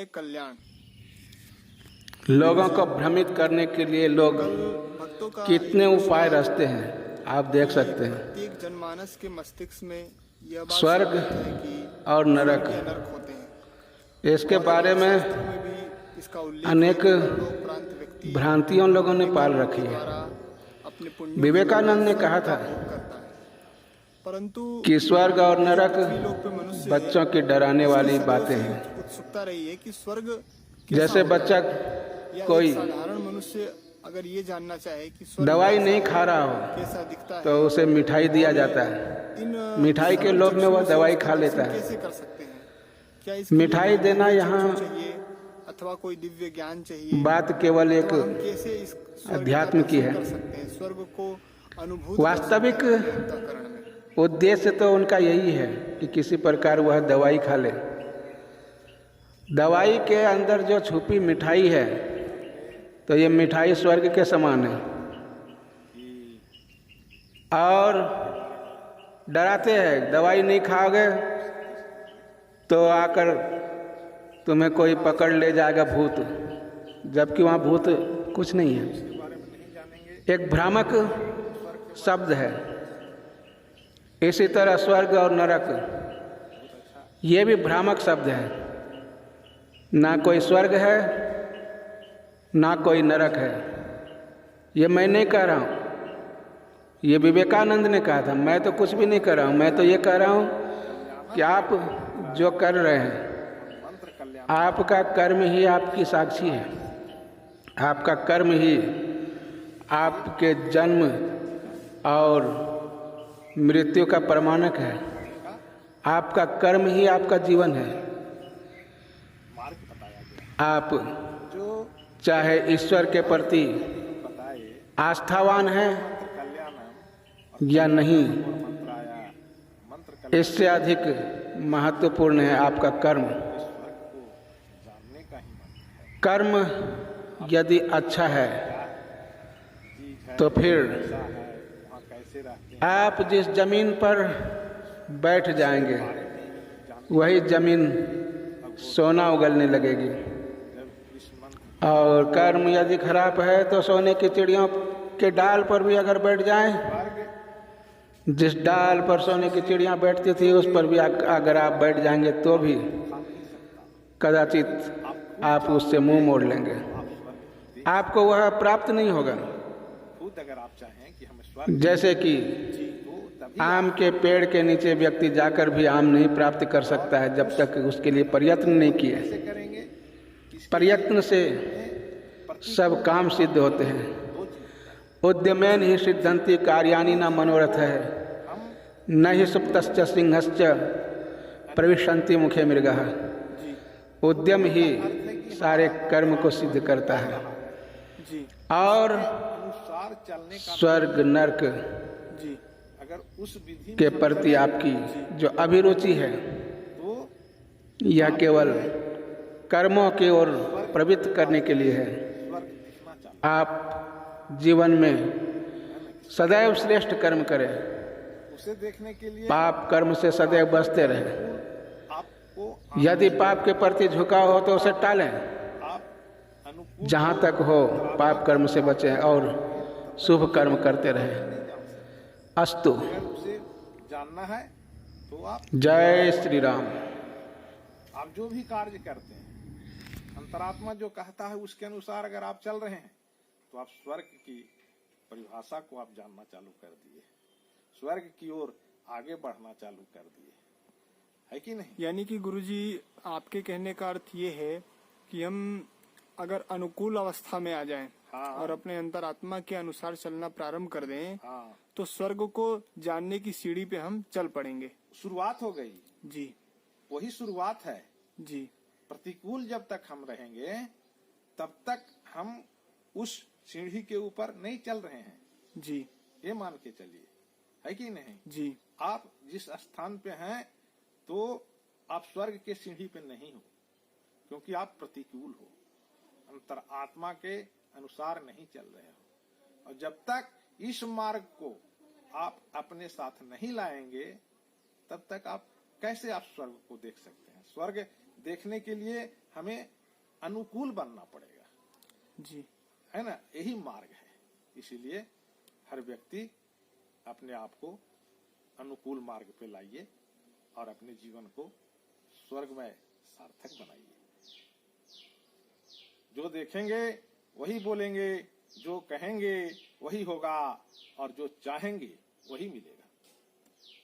है कल्याण। लोगों को भ्रमित करने के लिए लोग भक्तों का कितने उपाय रचते हैं, आप देख सकते हैं। प्रत्येक जनमानस के मस्तिष्क में यह बात स्वर्ग संग्रहित है कि और नरक, स्वर्ग या नरक होते हैं। इसके और बारे में शास्त्रों में भी इसका उल्लेख है अनेक कि मरणोपरांत व्यक्ति भ्रांतियों लोगों ने अपने पाल कर्मों रखी के है। द्वारा अपने पुण्यों विवेकानंद ने के कहा द्वारा था स्वर्ग का भोग करता है। परंतु कि स्वर्ग और नरक पृथ्वी लोक पे मनुष्य है, बच्चों की डराने उसकी वाली सदैव बातें से हैं। उत्सुकता रही है कि स्वर्ग कैसा जैसे होता बच्चा है। या कोई एक साधारण मनुष्य अगर ये जानना चाहे कि स्वर्ग दवाई कैसा नहीं है, खा रहा हो कैसा दिखता है, तो उसे मिठाई दिया जाता है। इन मिठाई के लोभ में वह चक्षुओं से दवाई उसका खा दर्शन लेता है। कैसे कर सकते हैं? क्या इसके लिए मिठाई ज्ञानेंद्रिय देना चक्षु यहाँ चाहिए अथवा कोई दिव्य ज्ञान चाहिए? बात केवल एक अथवा हम कैसे इस स्वर्ग अध्यात्म का की दर्शन है। कर सकते हैं, स्वर्ग को अनुभूत वास्तविक कर सकते हैं अपने अंतःकरण में? उद्देश्य तो उनका यही है कि किसी प्रकार वह दवाई खा ले। दवाई के अंदर जो छुपी मिठाई है, तो ये मिठाई स्वर्ग के समान है। और डराते हैं, दवाई नहीं खाओगे तो आकर तुम्हें कोई पकड़ ले जाएगा भूत, जबकि वहाँ भूत कुछ नहीं है। एक भ्रामक शब्द है। इसी तरह स्वर्ग और नरक ये भी भ्रामक शब्द है। ना कोई स्वर्ग है ना कोई नरक है। ये मैं नहीं कह रहा हूँ, ये विवेकानंद ने कहा था। मैं तो कुछ भी नहीं कर रहा हूँ। मैं तो ये कह रहा हूँ कि आप जो कर रहे हैं, आपका कर्म ही आपकी साक्षी है। आपका कर्म ही आपके जन्म और मृत्यु का प्रमाणक है। आपका कर्म ही आपका जीवन है। आप चाहे ईश्वर के प्रति आस्थावान हैं या नहीं, इससे अधिक महत्वपूर्ण है आपका कर्म। कर्म यदि अच्छा है तो फिर आप जिस जमीन पर बैठ जाएंगे वही जमीन सोना उगलने लगेगी। और कर्म यदि खराब है तो सोने की चिड़ियों के डाल पर भी अगर बैठ जाएं, जिस डाल पर सोने की चिड़ियां बैठती थी उस पर भी अगर आप बैठ जाएंगे तो भी कदाचित आप उससे मुंह मोड़ लेंगे। आपको वह प्राप्त नहीं होगा। जैसे कि आम के पेड़ के नीचे व्यक्ति जाकर भी आम नहीं प्राप्त कर सकता है जब तक उसके लिए प्रयत्न नहीं किए। प्रयत्न से सब काम सिद्ध होते हैं। उद्यमेन ही सिद्धंति कार्यानि न मनोरथ है, न ही सुप्तश्च सिंहश्च प्रविशन्ति मुखे मृगः। उद्यम ही सारे कर्म को सिद्ध करता है। और स्वर्ग नरक के प्रति आपकी जो अभिरुचि है, यह केवल कर्मों की ओर प्रवृत्त करने के लिए है। आप जीवन में सदैव श्रेष्ठ कर्म करें, पाप कर्म से सदैव बचते रहें। यदि पाप के प्रति झुकाव हो तो उसे टालें, जहाँ तक हो पाप कर्म से बचें और शुभ कर्म करते रहें। अस्तु। जानना है तो आप जय श्री राम। आप जो भी कार्य करते हैं, अंतरात्मा जो कहता है उसके अनुसार अगर आप चल रहे हैं तो आप स्वर्ग की परिभाषा को आप जानना चालू कर दिए, स्वर्ग की ओर आगे बढ़ना चालू कर दिए, है कि नहीं? यानी कि गुरुजी आपके कहने का अर्थ ये है कि हम अगर अनुकूल अवस्था में आ जाएं, हाँ। और अपने अंतरात्मा के अनुसार चलना प्रारंभ कर दें, हाँ। तो स्वर्ग को जानने की सीढ़ी पे हम चल पड़ेंगे। शुरुआत हो गई जी, वही शुरुआत है जी। प्रतिकूल जब तक हम रहेंगे तब तक हम उस सीढ़ी के ऊपर नहीं चल रहे हैं। जी, ये मान के चलिए, है कि नहीं? जी। आप जिस स्थान पे हैं तो आप स्वर्ग के सीढ़ी पे नहीं हो, क्योंकि आप प्रतिकूल हो, अंतर आत्मा के अनुसार नहीं चल रहे हो। और जब तक इस मार्ग को आप अपने साथ नहीं लाएंगे तब तक आप कैसे आप स्वर्ग को देख सकते हैं? स्वर्ग देखने के लिए हमें अनुकूल बनना पड़ेगा, जी, है ना। यही मार्ग है। इसीलिए हर व्यक्ति अपने आप को अनुकूल मार्ग पे लाइए और अपने जीवन को स्वर्गमय सार्थक बनाइए। जो देखेंगे वही बोलेंगे, जो कहेंगे वही होगा, और जो चाहेंगे वही मिलेगा।